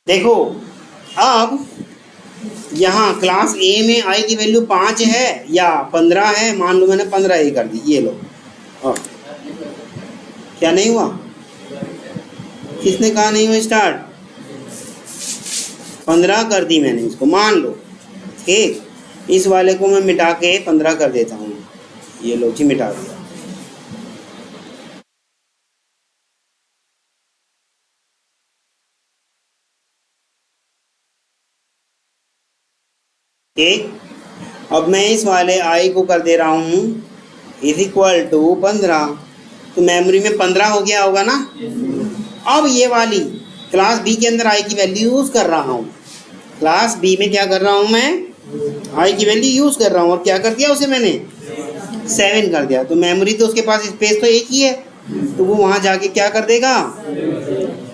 देखो अब यहाँ क्लास ए में आई की वैल्यू 5 है या 15 है, मान लो मैंने 15 ही कर दी, ये लो। और क्या नहीं हुआ? किसने कहा नहीं हुआ स्टार्ट? 15 कर दी मैंने इसको, मान लो। ठीक, इस वाले को मैं मिटा के 15 कर देता हूँ, ये लो जी मिटा दिया। ठीक, अब मैं इस वाले आई को कर दे रहा हूँ इज इक्वल टू 15, तो मेमोरी में 15 हो गया होगा ना। अब ये वाली क्लास बी के अंदर आई की वैल्यू यूज़ कर रहा हूँ, क्लास बी में क्या कर रहा हूँ मैं, आई की वैल्यू यूज़ कर रहा हूँ। और क्या कर दिया उसे मैंने, 7 कर दिया। तो मेमोरी तो उसके पास स्पेस तो एक ही है, तो वो वहाँ जाके क्या कर देगा,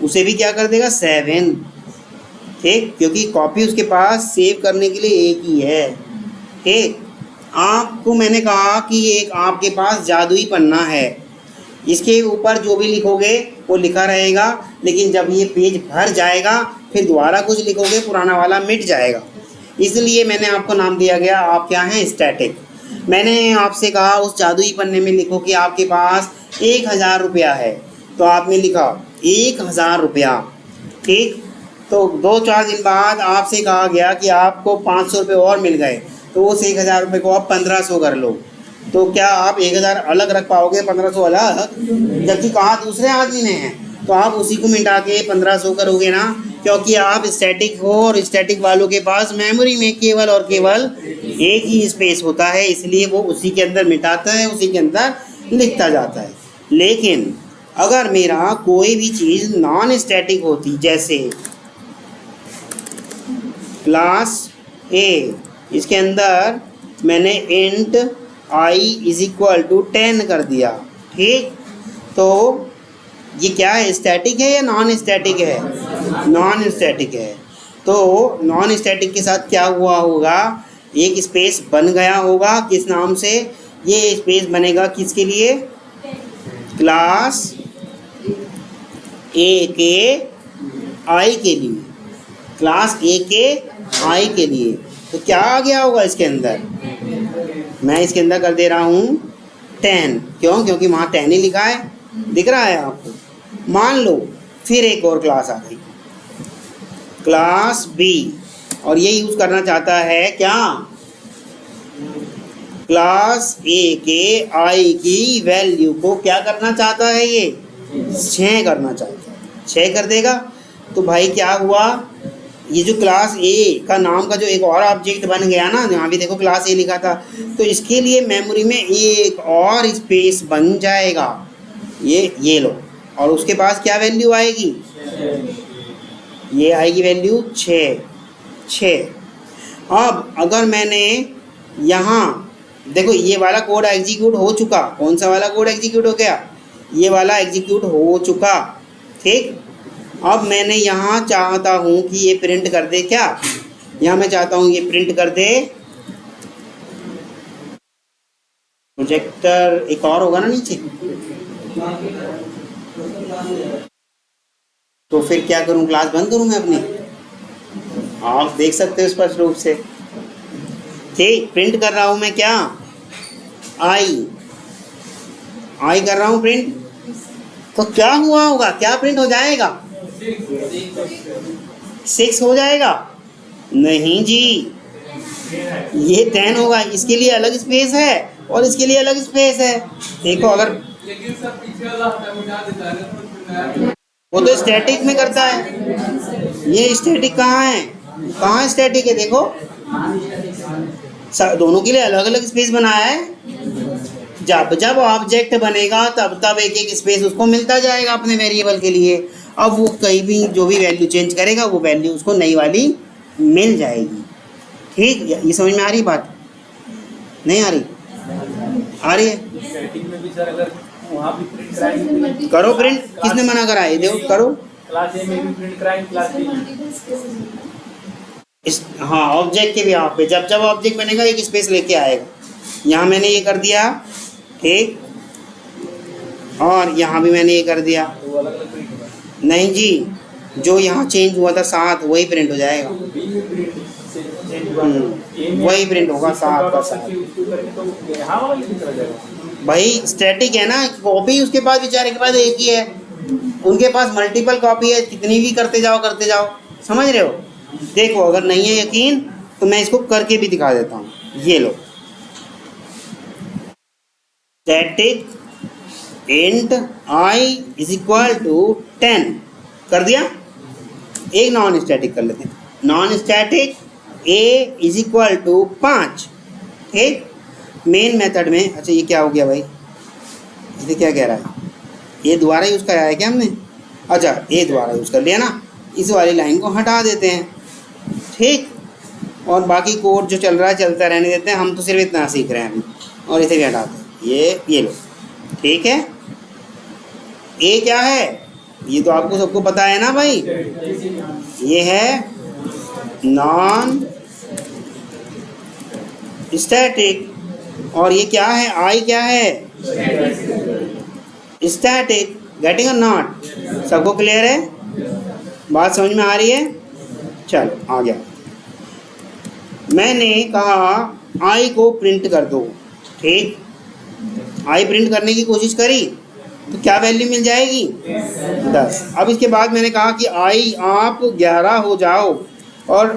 उसे भी क्या कर देगा 7। ठीक, क्योंकि कॉपी उसके पास सेव करने के लिए एक ही है। ठीक, आपको मैंने कहा कि एक आपके पास जादुई पन्ना है, इसके ऊपर जो भी लिखोगे वो लिखा रहेगा, लेकिन जब ये पेज भर जाएगा फिर दोबारा कुछ लिखोगे पुराना वाला मिट जाएगा। इसलिए मैंने आपको नाम दिया गया, आप क्या हैं, स्टैटिक। मैंने आपसे कहा उस जादुई पन्ने में लिखो कि आपके पास 1000 रुपया है, तो आपने लिखा 1000 रुपया। ठीक, तो 2-4 दिन बाद आपसे कहा गया कि आपको 500 रुपये और मिल गए, तो उस 1000 रुपये को आप 1500 कर लो। तो क्या आप 1000 अलग रख पाओगे, 1500 अलग? जबकि कहा दूसरे आदमी ने है, तो आप उसी को मिटा के 1500 करोगे ना, क्योंकि आप स्टैटिक हो और स्टैटिक वालों के पास मेमोरी में केवल और केवल एक ही स्पेस होता है, इसलिए वो उसी के अंदर मिटाता है, उसी के अंदर लिखता जाता है। लेकिन अगर मेरा कोई भी चीज़ नॉन स्टैटिक होती, जैसे क्लास ए, इसके अंदर मैंने int I is equal to 10 कर दिया। ठीक, तो ये क्या है, स्टैटिक है या नॉन स्टैटिक है? नॉन स्टैटिक है। तो नॉन स्टैटिक के साथ क्या हुआ होगा, एक स्पेस बन गया होगा, किस नाम से, ये स्पेस बनेगा किसके लिए, क्लास ए के आई के लिए, क्लास ए के आई के लिए। तो क्या आ गया होगा इसके अंदर, मैं इसके अंदर कर दे रहा हूँ 10, क्यों, क्योंकि वहाँ 10 ही लिखा है, दिख रहा है आपको। मान लो फिर एक और क्लास आ गई, क्लास बी, और ये यूज़ करना चाहता है क्या, क्लास ए के आई की वैल्यू को क्या करना चाहता है, ये 6 करना चाहता है, 6 कर देगा। तो भाई क्या हुआ, ये जो क्लास ए का नाम का जो एक और ऑब्जेक्ट बन गया ना, यहाँ भी देखो क्लास ए लिखा था, तो इसके लिए मेमोरी में एक और स्पेस बन जाएगा, ये लो, और उसके पास क्या वैल्यू आएगी, ये आएगी वैल्यू 6। अब अगर मैंने यहाँ देखो ये वाला कोड एग्जीक्यूट हो चुका, कौन सा वाला कोड एग्जीक्यूट हो गया, ये वाला एग्जीक्यूट हो चुका। ठीक, अब मैंने यहाँ चाहता हूँ कि ये प्रिंट कर दे, क्या यहाँ मैं चाहता हूँ ये प्रिंट कर दे, प्रोजेक्टर एक और होगा ना नीचे, तो फिर क्या करूँ, क्लास बंद करूँ मैं अपनी, आप देख सकते हो स्पष्ट रूप से। ठीक, प्रिंट कर रहा हूँ मैं क्या, आई कर रहा हूँ प्रिंट, तो क्या हुआ होगा, क्या प्रिंट हो जाएगा, 6 हो जाएगा, नहीं जी, ये 10 होगा, इसके लिए अलग स्पेस है और इसके लिए अलग स्पेस है। देखो अगर वो तो स्टैटिक में करता है, ये स्टैटिक कहाँ है, कहाँ स्टैटिक है, देखो दोनों के लिए अलग अलग स्पेस बनाया है। जब ऑब्जेक्ट बनेगा तब एक एक स्पेस उसको मिलता जाएगा अपने वेरिएबल के लिए। अब वो कहीं भी जो भी वैल्यू चेंज करेगा वो वैल्यू उसको नई वाली मिल जाएगी। ठीक, ये समझ में आ रही बात, नहीं आ रही, आ रही है? करो प्रिंट, किसने मना करा है, देखो करो, क्लास ए में भी प्रिंट कराएं, क्लास बी हाँ ऑब्जेक्ट के भी यहाँ पे जब ऑब्जेक्ट बनेगा एक स्पेस लेके आएगा। यहाँ मैंने ये कर दिया, ठीक, और यहाँ भी मैंने ये कर दिया, नहीं जी, जो यहाँ चेंज हुआ था 7 वही प्रिंट हो जाएगा। बी में प्रिंट से चेंज हुआ था। ए में वही प्रिंट होगा, सिस्टम 7 का का वापस 7। उसको करेंगे तो यहाँ वाला लिख रह जाएगा। भाई स्टैटिक है ना, कॉपी उसके पास बेचारे के पास एक ही है, उनके पास मल्टीपल कॉपी है, कितनी भी करते जाओ, समझ रहे हो। देखो अगर नहीं है यकीन तो मैं इसको करके भी दिखा देता हूँ। ये लो, static int i is equal to 10 कर दिया। एक नॉन स्टैटिक कर लेते हैं, non static a is equal to 5। ठीक, मेन मेथड में। अच्छा ये क्या हो गया भाई, इसे क्या कह रहा है, ये दोबारा यूज़ कराया है क्या हमने? अच्छा ये दोबारा यूज़ कर लिया ना, इस वाली लाइन को हटा देते हैं। ठीक, और बाकी कोड जो चल रहा है चलता रहने देते हैं, हम तो सिर्फ इतना सीख रहे हैं अभी। और इसे भी हटाते हैं, ये लो। ठीक है, ए क्या है ये तो आपको सबको पता है ना भाई, ये है नॉन स्टैटिक। और ये क्या है, आई क्या है, स्टैटिक। गेटिंग और नॉट, सबको क्लियर है, बात समझ में आ रही है? चलो आ गया। मैंने कहा आई को प्रिंट कर दो। ठीक, आई प्रिंट करने की कोशिश करी तो क्या वैल्यू मिल जाएगी, 10। अब इसके बाद मैंने कहा कि आई आप 11 हो जाओ और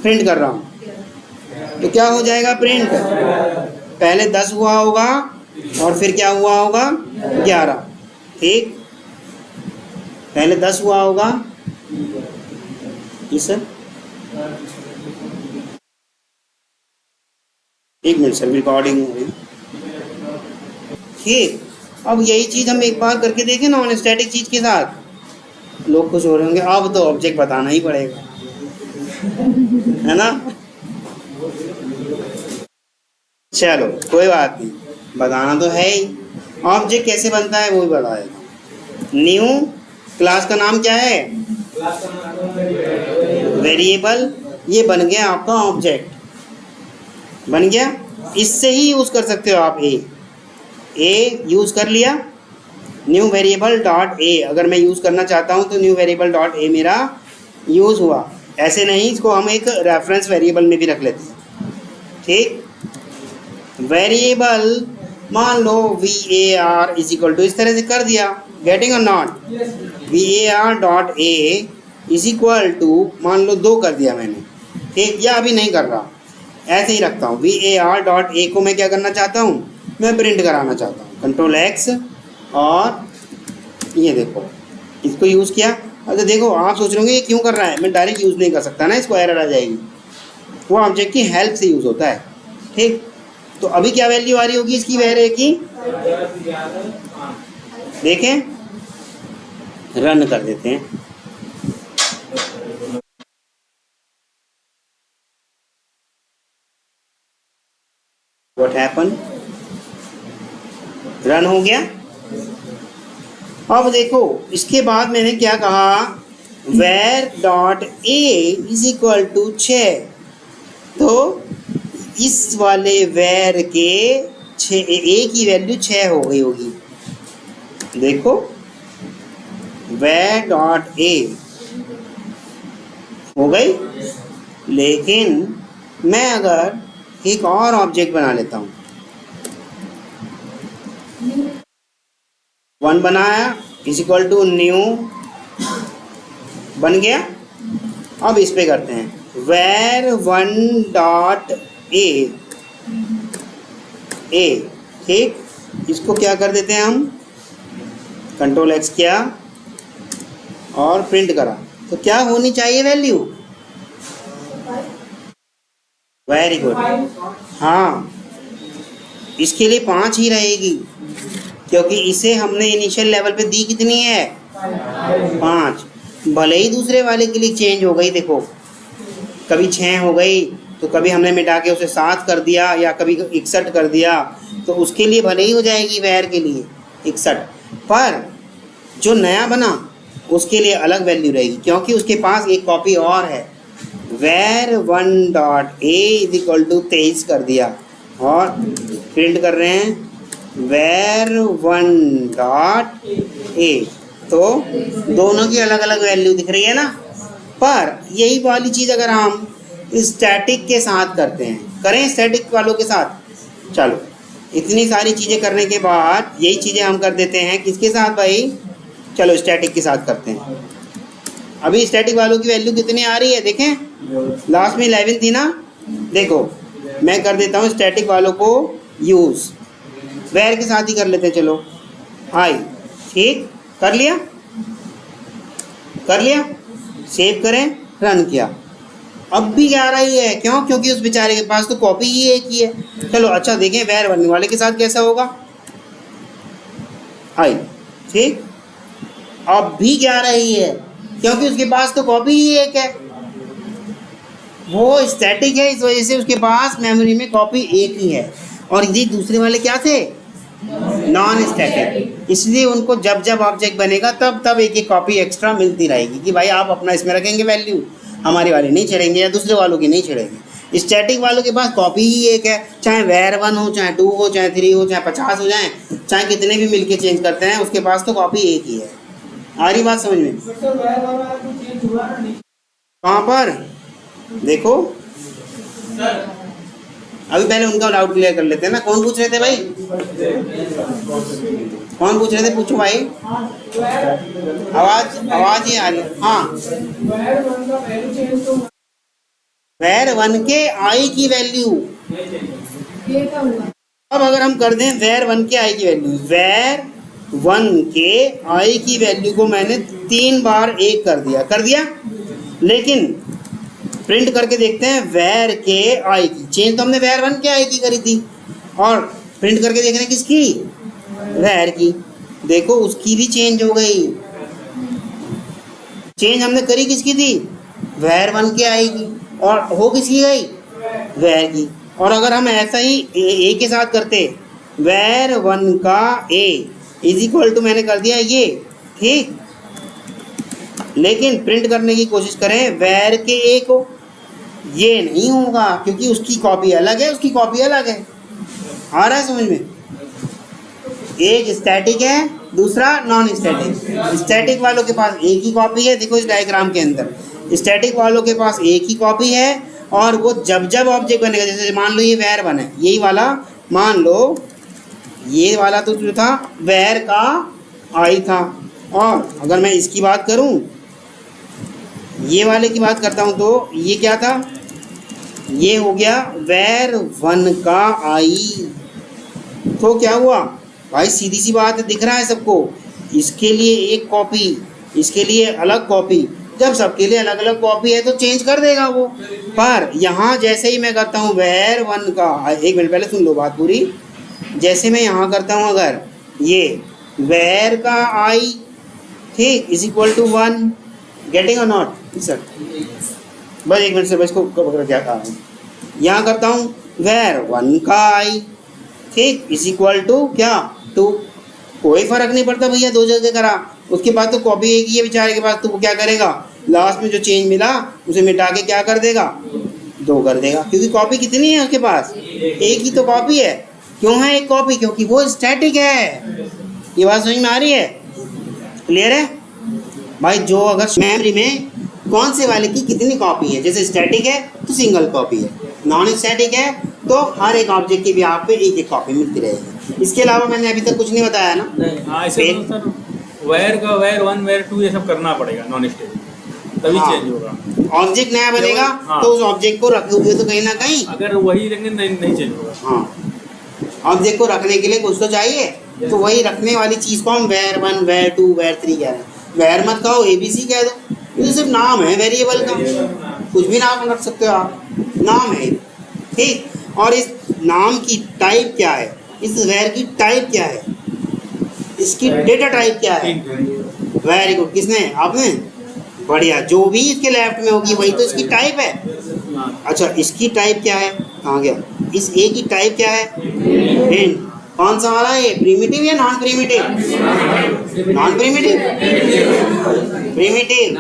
प्रिंट कर रहा हूँ, तो क्या हो जाएगा प्रिंट, पहले 10 हुआ होगा और फिर क्या हुआ होगा 11। ठीक, पहले 10 हुआ होगा, जी सर एक मिनट सर, रिकॉर्डिंग हो रही। ठीक, अब यही चीज़ हम एक बार करके देखें नॉन स्टैटिक चीज़ के साथ, लोग खुश हो रहे होंगे। अब तो ऑब्जेक्ट बताना ही पड़ेगा, है ना। चलो कोई बात नहीं, बताना तो है ही। ऑब्जेक्ट कैसे बनता है वो भी बताएगा। न्यू क्लास का नाम क्या है, वेरिएबल। ये बन गया आपका ऑब्जेक्ट, बन गया। इससे ही यूज़ कर सकते हो आप ए यूज़ कर लिया, न्यू वेरिएबल डॉट ए। अगर मैं यूज़ करना चाहता हूँ तो न्यू वेरिएबल डॉट ए मेरा यूज़ हुआ। ऐसे नहीं, इसको हम एक रेफरेंस वेरिएबल में भी रख लेते हैं। ठीक, वेरिएबल मान लो var इज इक्वल टू, इस तरह से कर दिया। गेटिंग और not, var dot A is equal to मान लो 2 कर दिया मैंने। ठीक, या अभी नहीं कर रहा, ऐसे ही रखता हूँ। var डॉट ए को मैं क्या करना चाहता हूँ, मैं प्रिंट कराना चाहता हूँ। कंट्रोल एक्स, और ये देखो इसको यूज़ किया। अच्छा देखो, आप सोच रहे होंगे ये क्यों कर रहा है, मैं डायरेक्ट यूज़ नहीं कर सकता ना, इसको एरर आ जाएगी। वो ऑब्जेक्ट की हेल्प से यूज़ होता है। ठीक, तो अभी क्या वैल्यू आ रही होगी इसकी वेरे की, देखें, रन कर देते हैं। व्हाट हैपन, रन हो गया। अब देखो इसके बाद मैंने क्या कहा, var dot A is equal to 6। तो इस वाले वेर के 6 ए की वैल्यू 6 हो गई होगी। देखो वेर डॉट ए हो गई, लेकिन मैं अगर एक और ऑब्जेक्ट बना लेता हूँ, 1 बनाया इज इक्वल टू न्यू, बन गया। अब इस पे करते हैं वेर 1 डॉट ए। ठीक, इसको क्या कर देते हैं हम, कंट्रोल एक्स किया और प्रिंट करा, तो क्या होनी चाहिए वैल्यू, वेरी गुड। हाँ, इसके लिए 5 ही रहेगी, क्योंकि इसे हमने इनिशियल लेवल पे दी कितनी है, 5। भले ही दूसरे वाले के लिए चेंज हो गई, देखो कभी 6 हो गई तो कभी हमने मिटा के उसे 7 कर दिया, या कभी 61 कर दिया, तो उसके लिए भले ही हो जाएगी वेर के लिए 61, पर जो नया बना उसके लिए अलग वैल्यू रहेगी, क्योंकि उसके पास एक कॉपी और है। Var 1 dot A is equal to 23 कर दिया, और प्रिंट कर रहे हैं वेर 1 डॉट ए। तो दोनों की अलग अलग वैल्यू दिख रही है ना। पर यही वाली चीज़ अगर हम स्टैटिक के साथ करते हैं, करें स्टैटिक वालों के साथ। चलो इतनी सारी चीज़ें करने के बाद यही चीज़ें हम कर देते हैं किसके साथ भाई, चलो स्टैटिक के साथ करते हैं। अभी स्टैटिक वालों की वैल्यू कितनी आ रही है देखें, लास्ट में 11 थी ना। देखो मैं कर देता हूँ स्टैटिक वालों को यूज़, वेर के साथ ही कर लेते हैं। चलो आई, ठीक कर लिया, कर लिया, सेव करें, रन किया। अब भी जा रही है, क्यों? क्योंकि उस बेचारे के पास तो कॉपी ही एक ही है। चलो अच्छा देखें वेर बनने वाले के साथ कैसा होगा। आई, ठीक, अब भी जा रही है क्योंकि उसके पास तो कॉपी ही एक है, वो स्टैटिक है, इस वजह से उसके पास मेमोरी में कॉपी एक ही है। और ये दूसरे वाले क्या थे, नॉन स्टैटिक, इसलिए उनको जब जब ऑब्जेक्ट बनेगा तब तब एक एक कॉपी एक्स्ट्रा मिलती रहेगी कि भाई आप अपना इसमें रखेंगे वैल्यू, हमारे वाले नहीं छेड़ेंगे या दूसरे वालों की नहीं छेड़ेंगे। स्टैटिक वालों के पास कॉपी ही एक है, चाहे वेर 1 हो, चाहे 2 हो, चाहे 3 हो, चाहे 50 हो जाए, चाहे कितने भी मिलके चेंज करते हैं, उसके पास तो कॉपी एक ही है। आ रही बात समझ में? कहाँ पर देखो, अभी पहले उनका डाउट क्लियर कर लेते हैं ना। कौन पूछ रहे थे भाई, कौन पूछ रहे थे, पूछो भाई। आवाज ही आ रही। हाँ, वेर 1 के आई की वैल्यू, अब अगर हम कर दें वेर 1 के आई की वैल्यू, वेर 1 के आई की वैल्यू को मैंने 3 बार 1 कर दिया, लेकिन प्रिंट करके देखते हैं वेर के आई की। चेंज तो हमने वेर 1 के आई की करी थी, और प्रिंट करके देख रहे हैं किसकी, वेर की। देखो उसकी भी चेंज हो गई। चेंज हमने करी किसकी थी, वेर 1 के आई की, और हो किसकी गई, वेर की। और अगर हम ऐसा ही ए के साथ करते, वेर 1 का ए इज इक्वल टू मैंने कर दिया ये, ठीक, लेकिन प्रिंट करने की कोशिश करें वेर के ए को, ये नहीं होगा क्योंकि उसकी कॉपी अलग है, उसकी कॉपी अलग है। आ रहा है समझ में? एक स्टैटिक है, दूसरा नॉन स्टैटिक। स्टैटिक वालों के पास एक ही कॉपी है, देखो इस डायग्राम के अंदर स्टैटिक वालों के पास एक ही कॉपी है, और वो जब जब ऑब्जेक्ट बनेगा, जैसे मान लो ये वेर 1 है, यही वाला मान लो, ये वाला तो जो था वेर का आई था, और अगर मैं इसकी बात करूं, ये वाले की बात करता हूं, तो ये क्या था, ये हो गया वेर 1 का आई। तो क्या हुआ भाई, सीधी सी बात है, दिख रहा है सबको, इसके लिए एक कॉपी, इसके लिए अलग कॉपी। जब सबके लिए अलग अलग कॉपी है तो चेंज कर देगा वो। पर यहाँ जैसे ही मैं करता हूँ वेर 1 का, एक मिनट पहले सुन लो बात पूरी, जैसे मैं यहाँ करता हूँ अगर ये वेर का आई, ठीक, इज इक्वल टू 1, गेटिंग और नॉट सर, बस एक मिनट से बस को पकड़ क्या कहा, यहाँ करता हूँ वेर 1 का आई, ठीक, इज इक्वल टू क्या, 2। कोई फर्क नहीं पड़ता भैया, दो जगह करा, उसके पास तो कॉपी एक ही है बेचारे के पास, तो वो क्या करेगा, लास्ट में जो चेंज मिला उसे मिटा के क्या कर देगा, 2 कर देगा, क्योंकि कॉपी कितनी है उसके पास, एक ही तो कॉपी है। क्यों है एक कॉपी, क्योंकि वो स्टैटिक है। ये बात समझ में आ रही है, क्लियर है भाई? जो अगर मेमोरी में कौन से वाले की कितनी कॉपी है, जैसे स्टैटिक है तो सिंगल कॉपी है, नॉन स्टैटिक है तो हर एक ऑब्जेक्ट की भी आप पे एक एक कॉपी मिलती रहेगी। इसके अलावा मैंने अभी तक कुछ नहीं बताया ना। हाँ, ऐसे तो सर वेर का वेर 1 वेर 2 ये सब करना पड़ेगा नॉन स्टैटिक, तभी चेंज होगा। ऑब्जेक्ट नया बनेगा तो उस ऑब्जेक्ट को रखोगे तो कहीं ना कहीं, अगर वही रखेंगे नहीं चेंज होगा। हाँ, ऑब्जेक्ट को रखने के लिए कुछ तो चाहिए, तो वही रखने वाली चीज़ को हम वेर 1 वेर 2 वेर 3 कह रहे हैं। वेर मत कहो, ABC कह दो, ये सिर्फ नाम है वेरिएबल का, कुछ भी नाम रख सकते हो आप, नाम है, ठीक। और इस नाम की टाइप क्या है, इस वेर की टाइप क्या है, इसकी डेटा टाइप क्या है, वेरी गुड, किसने, आपने, बढ़िया, जो भी इसके लेफ्ट में होगी वही तो इसकी टाइप है। अच्छा, इसकी टाइप क्या है, कहाँ गया, इस ए की टाइप क्या है, इंट। कौन सा वाला है, प्रीमिटिव या non primitive, non primitive, primitive,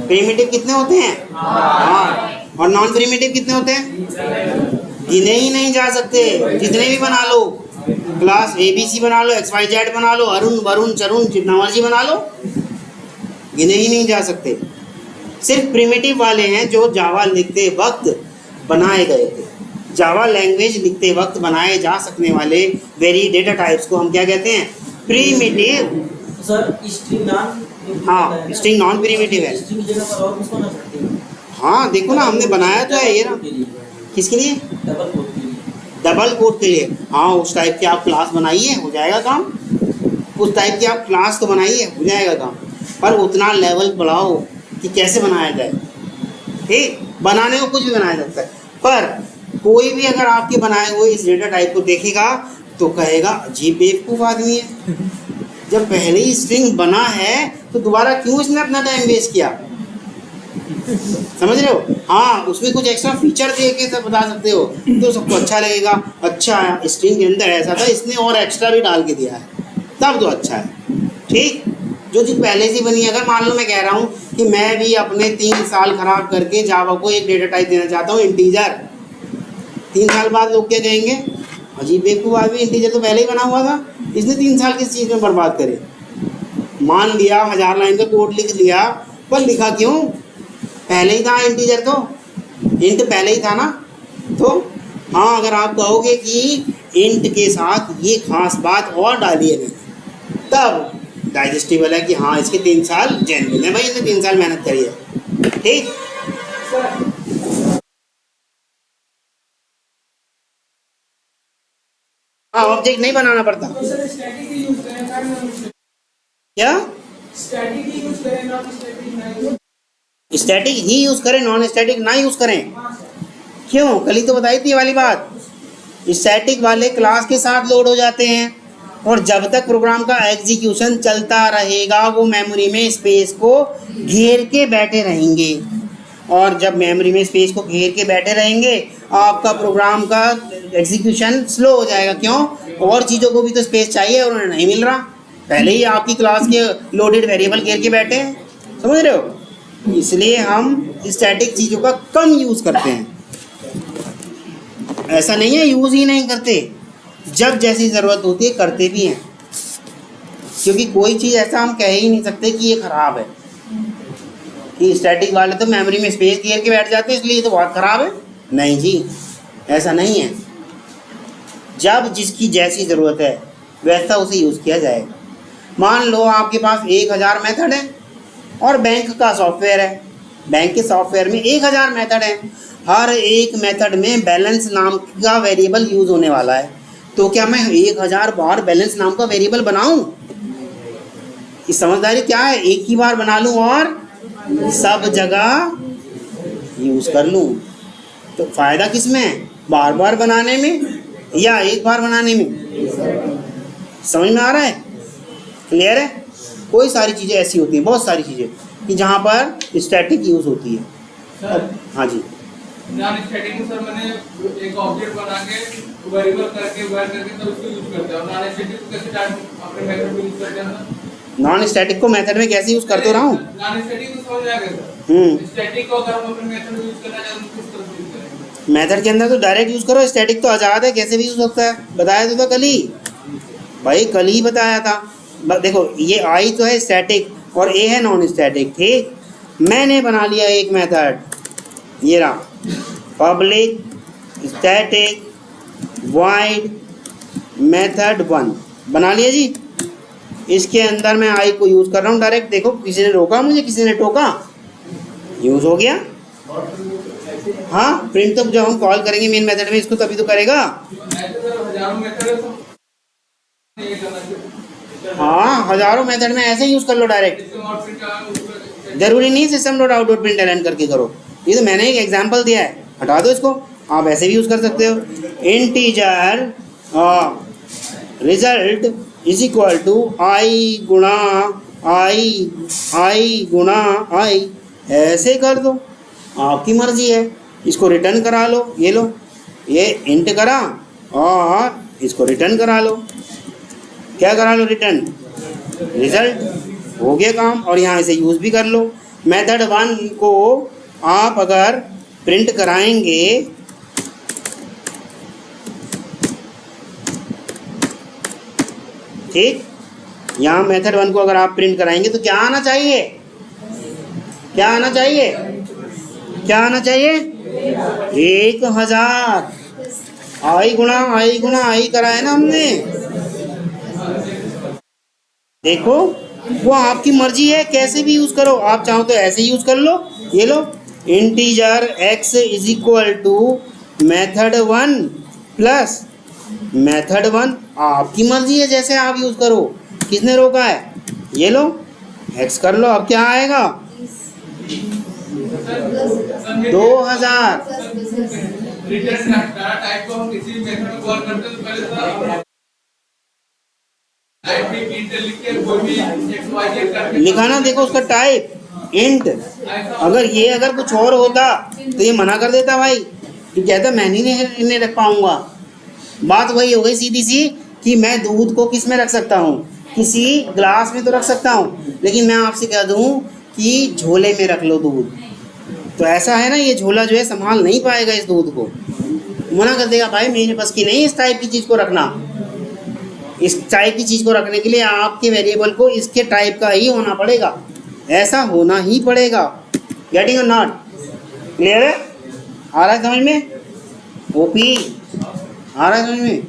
primitive कितने होते हैं, हाँ, और नॉन प्रीमिटिव कितने होते हैं, गिने ही नहीं जा सकते, जितने भी बना लो, क्लास ABC बना लो, XYZ बना लो, अरुण वरुण चरुण जितना मर्जी बना लो, गिने ही नहीं जा सकते। सिर्फ प्रिमिटिव वाले हैं जो जावा लिखते वक्त बनाए गए थे। जावा लैंग्वेज लिखते वक्त बनाए जा सकने वाले वेरी डेटा टाइप्स को हम क्या कहते हैं? प्रिमिटिव। सर स्ट्रिंग नॉन, हाँ, स्ट्रिंग नॉन प्रिमिटिव है। स्ट्रिंग की जगह पर और कुछ बना सकते हैं। हाँ देखो ना, हमने बनाया तो है ये ना। किसके लिए? डबल कोड के लिए। डबल कोड के लिए। हाँ, उस टाइप की आप क्लास बनाइए, हो जाएगा काम। उस टाइप की आप क्लास तो बनाइए, हो जाएगा काम। पर उतना लेवल बढ़ाओ कि कैसे बनाया जाए। ठीक, बनाने को कुछ भी बनाया जाता है, पर कोई भी अगर आपके बनाए हुए इस डेटा टाइप को देखेगा तो कहेगा अजीब बेवकूफ़ आदमी है। जब पहले ही स्ट्रिंग बना है तो दोबारा क्यों इसने अपना टाइम वेस्ट किया? समझ रहे हो? हाँ, उसमें कुछ एक्स्ट्रा फीचर दे के सब बता सकते हो तो सबको अच्छा लगेगा। अच्छा, स्ट्रिंग के अंदर ऐसा था, इसने और एक्स्ट्रा भी डाल के दिया है, तब तो अच्छा है। ठीक, जो चीज़ पहले से बनी है। अगर मान लो मैं कह रहा हूँ कि मैं भी अपने 3 साल खराब करके जावा को एक डेटा टाइप देना चाहता हूँ, इंटीजर, 3 साल बाद लोग क्या कहेंगे? अजीब बेवकूफ़ आदमी, इंटीजर तो पहले ही बना हुआ था, इसने 3 साल किस चीज़ में बर्बाद करे। मान लिया 1000 लाइन का कोड लिख लिया, पर लिखा क्यों? पहले ही था इंटीजर, तो इंट पहले ही था ना। तो हाँ, अगर आप कहोगे कि इंट के साथ ये खास बात और डाली है मैंने, तब डाइजेस्टिबल है कि हाँ इसके 3 साल जेन्युइन है, भाई इसने 3 साल मेहनत करी है। ठीक, हाँ, ऑब्जेक्ट नहीं बनाना पड़ता। क्या? स्टैटिक ही यूज़ करें, नॉन स्टैटिक ना यूज़ करें? क्यों? कल ही तो बताई थी ये वाली बात। स्टैटिक वाले क्लास के साथ लोड हो जाते हैं और जब तक प्रोग्राम का एग्जीक्यूशन चलता रहेगा वो मेमोरी में स्पेस को घेर के बैठे रहेंगे, और जब मेमोरी में स्पेस को घेर के बैठे रहेंगे आपका प्रोग्राम का एग्जीक्यूशन स्लो हो जाएगा। क्यों? और चीज़ों को भी तो स्पेस चाहिए और उन्हें नहीं मिल रहा, पहले ही आपकी क्लास के लोडेड वेरिएबल घेर के बैठे हैं। समझ रहे हो? इसलिए हम स्टैटिक चीज़ों का कम यूज़ करते हैं। ऐसा नहीं है यूज़ ही नहीं करते, जब जैसी ज़रूरत होती है करते भी हैं, क्योंकि कोई चीज़ ऐसा हम कह ही नहीं सकते कि ये ख़राब है कि स्टैटिक वाले तो मेमोरी में स्पेस घेर के बैठ जाते हैं इसलिए ये तो बहुत ख़राब है। नहीं जी, ऐसा नहीं है। जब जिसकी जैसी ज़रूरत है वैसा उसे यूज़ किया जाएगा। मान लो आपके पास 1000 मेथड है और बैंक का सॉफ्टवेयर है, बैंक के सॉफ्टवेयर में 1000 मेथड हैं, हर एक मेथड में बैलेंस नाम का वेरिएबल यूज़ होने वाला है, तो क्या मैं 1000 बार बैलेंस नाम का वेरिएबल बनाऊं? इस समझदारी क्या है? एक ही बार बना लूं और सब जगह यूज़ कर लूं। तो फ़ायदा किस में है? बार बार बनाने में या एक बार बनाने में? समझ में आ रहा है? क्लियर है? कोई सारी चीज़ें ऐसी होती हैं, बहुत सारी चीज़ें कि जहाँ पर स्टैटिक यूज़ होती है। सर, हाँ जी, नॉन स्टैटिक में सर मैंने एक ऑब्जेक्ट बना के वेरिएबल करके वायर करके तब उसको यूज करते हैं, और नॉन स्टैटिक को कैसे टाइप अपने मेथड में यूज करते हैं? नॉन स्टैटिक को मेथड में कैसे यूज़ करते रहा हूँ? नॉन स्टैटिक को समझ आ गया सर। स्टैटिक को अगर हम अपने मेथड में यूज करना चाहते हैं तो किस तरह से यूज करेंगे? मेथड के अंदर तो डायरेक्ट यूज़ करो, स्टैटिक तो आज़ाद है, कैसे भी यूज़ होता है। बताया तो था कल ही भाई, कल ही बताया था। देखो ये आई तो है स्टैटिक और ए है नॉन स्टैटिक। ठीक, मैंने बना लिया एक मेथड, ये रहा पब्लिक स्टैटिक वॉइड मेथड 1 बना लिया जी। इसके अंदर मैं आई को यूज़ कर रहा हूँ डायरेक्ट। देखो किसी ने रोका मुझे, किसी ने टोका, यूज़ हो गया। हाँ, प्रिंट तो जब हम कॉल करेंगे मेन मेथड में इसको तभी तो करेगा। ऐसे सर हजारों मेथड है तो ये करना चाहिए। हाँ, हज़ारों मेथड में ऐसे यूज़ कर लो डायरेक्ट, सिस्टम आउटपुट का उसको जरूरी नहीं system dot out dot print करके करो। ये तो मैंने एक एग्जांपल दिया है, हटा दो इसको। आप ऐसे भी यूज़ कर सकते हो, integer result is equal to i गुणा आई गुणा आई, ऐसे कर दो, आपकी मर्जी है। इसको रिटर्न करा लो, ये लो, ये इंट करा और इसको रिटर्न करा लो। क्या करा लो? रिटर्न रिजल्ट, हो गया काम। और यहाँ इसे यूज़ भी कर लो। मेथड 1 को आप अगर प्रिंट कराएंगे ठीक। यहाँ मेथड 1 को अगर आप प्रिंट कराएंगे तो क्या आना चाहिए, क्या आना चाहिए, क्या आना चाहिए, 1000। आई गुणा आई करा है ना हमने। देखो वो आपकी मर्जी है, कैसे भी यूज करो, आप चाहो तो ऐसे यूज कर लो। ये लो, integer x is equal to method 1 plus method 1, आपकी मर्जी है, जैसे आप यूज करो, किसने रोका है। ये लो x कर लो, अब क्या आएगा 2000। रिटर्न टाइप को हम किसी भी मेथड में कॉल करते हैं तो पहले तो टाइप में इंट लिख के कोई भी एक्स वाई जेड करके लिखा ना, देखो उसका टाइप इंट। अगर कुछ और होता तो ये मना कर देता भाई, कि कहता मैं नहीं रख पाऊंगा। बात वही हो गई सीधी सी कि मैं दूध को किस में रख सकता हूँ, किसी ग्लास में तो रख सकता हूँ, लेकिन मैं आपसे कह दूँ कि झोले में रख लो दूध, तो ऐसा है ना, ये झोला जो है संभाल नहीं पाएगा इस दूध को, मना कर देगा भाई मेरे पास की नहीं इस टाइप की चीज़ को रखना। इस टाइप की चीज़ को रखने के लिए आपके वेरिएबल को इसके टाइप का ही होना पड़ेगा, ऐसा होना ही पड़ेगा। गेटिंग और नॉट, क्लियर है, आ रहा है समझ में। ओपी आ रहा है समझ में।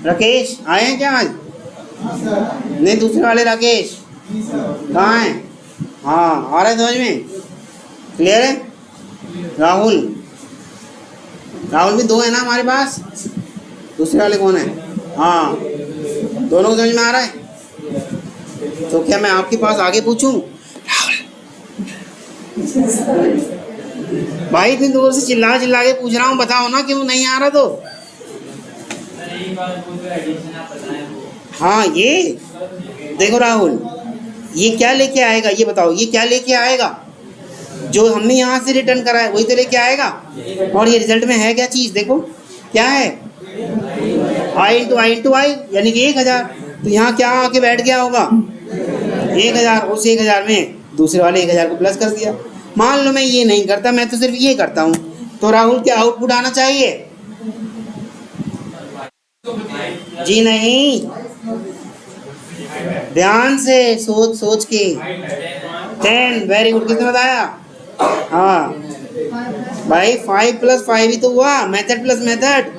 राकेश आए हैं क्या आज, नहीं दूसरे वाले राकेश कहाँ हैं, हाँ आ रहा है समझ में, क्लियर है। राहुल भी 2 है ना हमारे पास, दूसरे वाले कौन है, हाँ दोनों को समझ में आ रहा है। तो क्या मैं आपके पास आगे पूछूं, भाई इतनी दूर से चिल्ला के पूछ रहा हूँ, बताओ ना क्यों नहीं आ रहा। तो हाँ ये देखो राहुल, ये क्या लेके आएगा, ये बताओ ये क्या लेके आएगा, जो हमने यहाँ से रिटर्न करा है वही तो लेके आएगा। और ये रिजल्ट में है क्या चीज़, देखो क्या है, i यानी कि 1000। तो यहाँ क्या आके बैठ गया होगा 1000, उस 1000 में दूसरे वाले 1000 को प्लस कर दिया। मान लो मैं ये नहीं करता, मैं तो सिर्फ ये करता हूँ, तो राहुल क्या आउटपुट आना चाहिए, जी नहीं, ध्यान से सोच के 10, वेरी गुड, किसने बताया, हाँ भाई 5 + 5 ही तो हुआ, method plus method.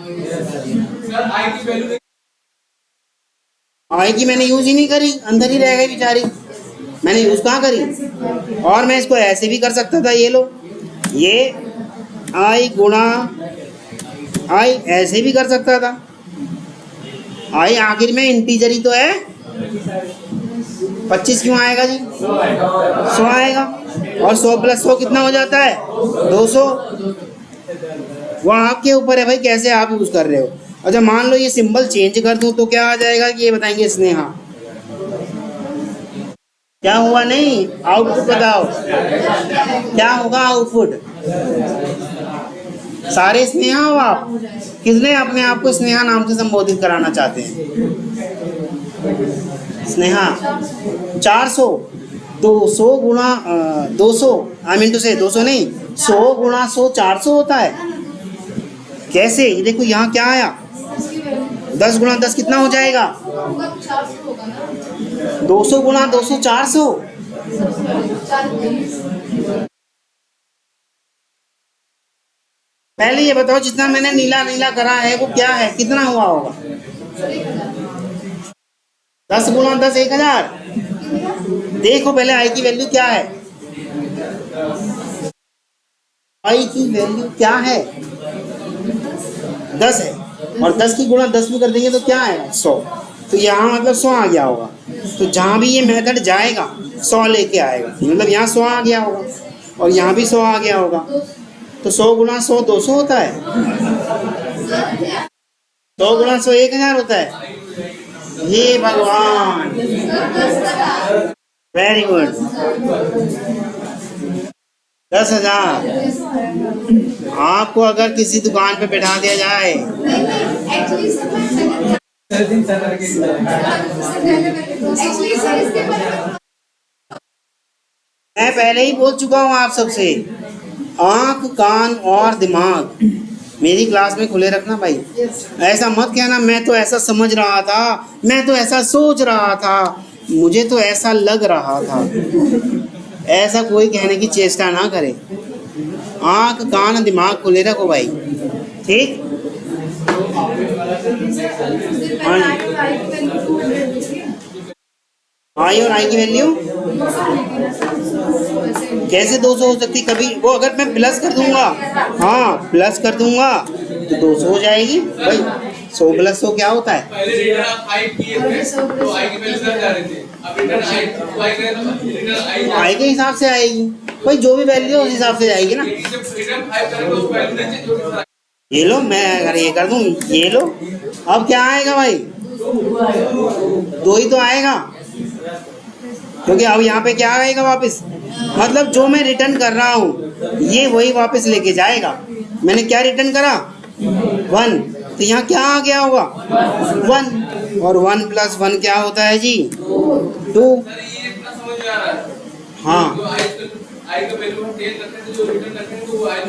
Sir I की वैल्यू आई की मैंने यूज ही नहीं करी, अंदर ही रह गई बेचारी, मैंने यूज कहाँ करी। और मैं इसको ऐसे भी कर सकता था, ये लो, ये आई गुणा आई ऐसे भी कर सकता था। आई आखिर में इंटीजर ही तो है, 25 क्यों आएगा जी, 100 आएगा, और 100 + 100 कितना हो जाता है 200। वो आपके ऊपर है भाई कैसे आप यूज़ कर रहे हो। अच्छा मान लो ये सिंबल चेंज कर दूं तो क्या आ जाएगा, कि ये बताएंगे स्नेहा, क्या हुआ, नहीं आउटपुट बताओ क्या होगा आउटपुट, सारे स्नेहा हो आप, किसने अपने आप को स्नेहा नाम से संबोधित कराना चाहते हैं, स्नेहा। 400, 200 गुणा 200, आई मीन टू से 200 नहीं, 100 गुणा 100 400 होता है। कैसे, ये देखो यहाँ क्या आया, 10 गुणा 10 कितना हो जाएगा, 200 गुणा 200 400। पहले ये बताओ जितना मैंने नीला नीला करा है वो क्या है, कितना हुआ होगा, 10 गुणा 10 1000। देखो पहले आई की वैल्यू क्या है, आई की वैल्यू क्या है 10 है, और 10 की गुणा 10 भी कर देंगे तो क्या है 100। तो यहाँ मतलब 100 आ गया होगा, तो जहाँ भी ये मेथड जाएगा 100 लेके आएगा, मतलब यहाँ 100 आ गया होगा और यहाँ भी 100 आ गया होगा। तो 100 गुणा 100 200 होता है, 100 गुणा 100 1000 होता है। ये भगवान, वेरी गुड, 10,000। आपको अगर किसी दुकान पे बैठा दिया जाए, मैं पहले ही बोल चुका हूँ आप सबसे, आंख कान और दिमाग मेरी क्लास में खुले रखना भाई। ऐसा मत कहना मैं तो ऐसा समझ रहा था, मैं तो ऐसा सोच रहा था, मुझे तो ऐसा लग रहा था। ऐसा कोई कहने की चेष्टा ना करे। आँख कान दिमाग खुले रखो भाई, ठीक। आई और आई की वैल्यू कैसे 200 हो सकती? कभी वो अगर मैं प्लस कर दूंगा, हाँ प्लस कर दूंगा तो 200 हो जाएगी भाई। 100 प्लस 100 क्या होता है? पहले रिटर्न आप आई किए थे तो आई की वैल्यू सब जा रहे थे, अब रिटर्न आई करें तो रिटर्न आई के हिसाब से आएगी भाई, जो भी वैल्यू है उस हिसाब से जाएगी ना। जब रिटर्न 5 करें तो उस वैल्यू नहीं चेंज होगी। ये लो, मैं अगर ये कर दूं, ये लो, अब क्या आएगा भाई? 2 ही तो आएगा, क्योंकि अब यहाँ पे क्या आएगा वापस, मतलब जो मैं रिटर्न कर रहा हूँ ये वही वापस लेके जाएगा। मैंने क्या रिटर्न करा? 1, तो यहाँ क्या आ गया होगा? 1, और 1 प्लस 1 क्या होता है जी? 2। सर ये इतना समझ में आ रहा है। हाँ जो आई का वैल्यू हम 10 रखते थे, जो रिटर्न करते हैं तो वो आई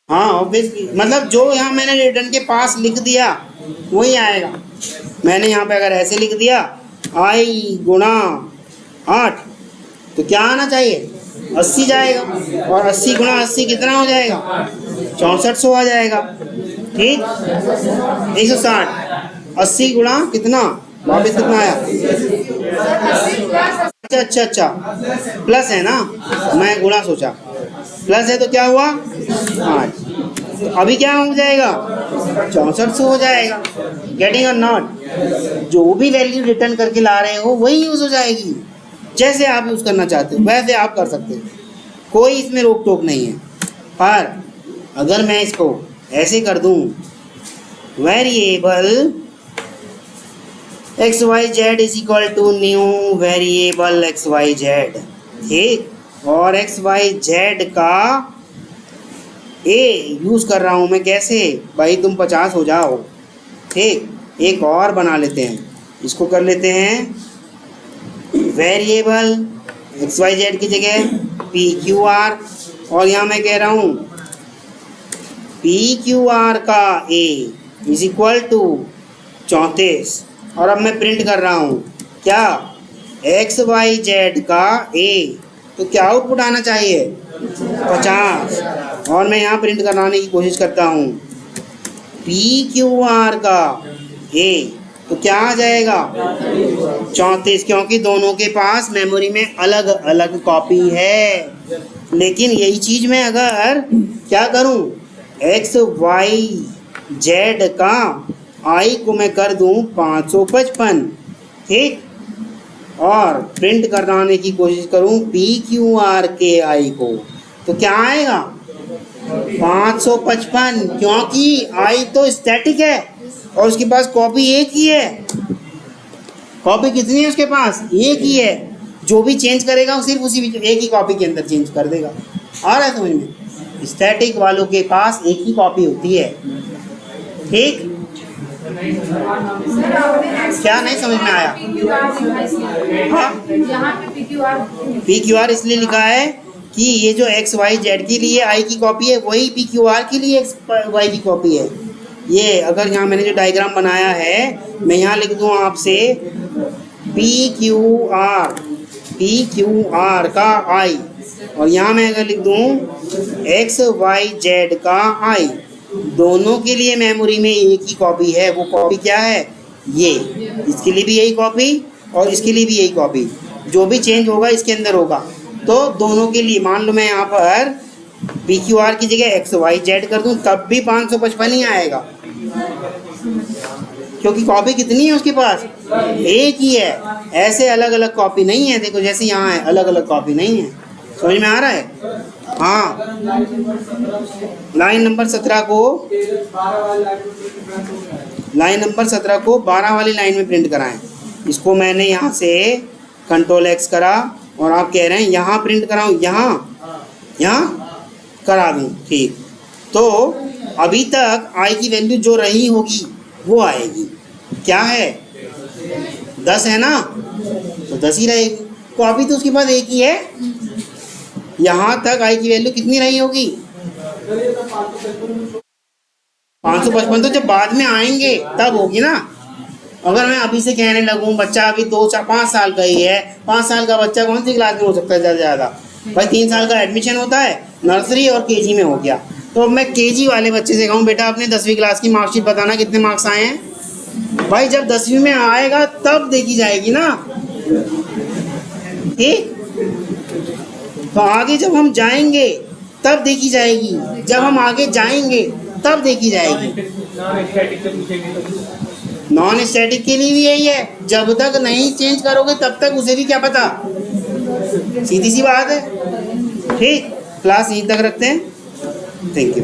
हाँ ऑब्वियसली, मतलब जो यहाँ मैंने रिटर्न के पास लिख दिया वही आएगा। मैंने यहाँ पे अगर ऐसे लिख दिया आई गुणा 8 तो क्या आना चाहिए? 80 जाएगा, और 80 गुणा 80 कितना हो जाएगा? 6400 आ जाएगा, ठीक। 160, 80 गुणा कितना वापस कितना आया? अच्छा प्लस है ना, मैं गुणा सोचा, प्लस है तो क्या हुआ? 8। तो अभी क्या हो जाएगा? 6400 हो जाएगा। गेटिंग और नॉट? जो भी वैल्यू रिटर्न करके ला रहे हो वही यूज़ हो जाएगी। जैसे आप यूज़ करना चाहते हो वैसे आप कर सकते हो, कोई इसमें रोक टोक नहीं है। पर अगर मैं इसको ऐसे कर दूं, variable XYZ is equal to new variable XYZ, ठीक, और XYZ का ए यूज़ कर रहा हूँ मैं। कैसे भाई? तुम 50 हो जाओ, ठीक। एक और बना लेते हैं, इसको कर लेते हैं वेरिएबल XYZ की जगह PQR, और यहाँ मैं कह रहा हूँ PQR का ए इज इक्वल टू 34, और अब मैं प्रिंट कर रहा हूँ क्या? XYZ का ए, तो क्या आउटपुट आना चाहिए? 50, और मैं यहाँ प्रिंट कराने की कोशिश करता हूँ PQR का ए, तो क्या आ जाएगा? 34, क्योंकि दोनों के पास मेमोरी में अलग अलग कॉपी है। लेकिन यही चीज़ मैं अगर क्या करूँ, XYZ का आई को मैं कर दूँ 555, ठीक, और प्रिंट कराने की कोशिश करूँ PQR के आई को, तो क्या आएगा? 555, क्योंकि आई तो स्टैटिक है और उसके पास कॉपी एक ही है। कॉपी कितनी है उसके पास? एक ही है। जो भी चेंज करेगा वो सिर्फ उसी एक ही कॉपी के अंदर चेंज कर देगा। आ रहा है समझ में? स्टैटिक वालों के पास एक ही कॉपी होती है, ठीक। क्या नहीं समझ में आया? हाँ, PQR इसलिए लिखा है कि ये जो XYZ के लिए आई की कॉपी है वही PQR के लिए XY की कॉपी है। ये अगर यहाँ मैंने जो डायग्राम बनाया है, मैं यहाँ लिख दूँ आपसे PQR का आई, और यहाँ मैं अगर लिख दूँ XYZ का आई, दोनों के लिए मेमोरी में एक ही कॉपी है। वो कॉपी क्या है? ये, इसके लिए भी यही कॉपी और इसके लिए भी यही कॉपी। जो भी चेंज होगा इसके अंदर होगा। तो दोनों के लिए मान लो मैं यहाँ पर PQR की जगह XYZ कर दूँ तब भी 555 ही आएगा, क्योंकि कॉपी कितनी है उसके पास? एक ही है। ऐसे अलग अलग कॉपी नहीं है। देखो जैसे यहाँ है, अलग अलग कॉपी नहीं है। समझ में आ रहा है? हाँ, लाइन नंबर 17 को 12 वाली लाइन में प्रिंट कराएं। इसको मैंने यहाँ से Ctrl X करा और आप कह रहे हैं यहाँ प्रिंट कराऊँ, यहाँ करा दूँ, ठीक। तो अभी तक आई की वैल्यू जो रही होगी वो आएगी। क्या है? 10 है ना, तो 10 ही रहेगी। कॉपी तो उसके पास एक ही है। यहाँ तक आई की वैल्यू कितनी रही होगी? सर ये तो 555 555 तो जब बाद में आएंगे तब होगी ना। अगर मैं अभी से कहने लगूं बच्चा अभी 2-4-5 साल का ही है, 5 साल का बच्चा कौन सी क्लास में हो सकता है ज़्यादा ज़्यादा? भाई 3 साल का एडमिशन होता है, नर्सरी और केजी में हो गया। तो अब मैं केजी वाले बच्चे से कहूँ बेटा अपने 10वीं क्लास की मार्कशीट बताना कितने मार्क्स आए हैं। भाई जब 10वीं में आएगा तब देखी जाएगी ना, ठीक। तो आगे जब हम जाएंगे तब देखी जाएगी, जब हम आगे जाएंगे तब देखी जाएगी। नॉन स्टैटिक के लिए भी यही है, जब तक नहीं चेंज करोगे तब तक उसे भी क्या पता। सीधी सी बात है, ठीक। क्लास यहीं तक रखते हैं। Thank you.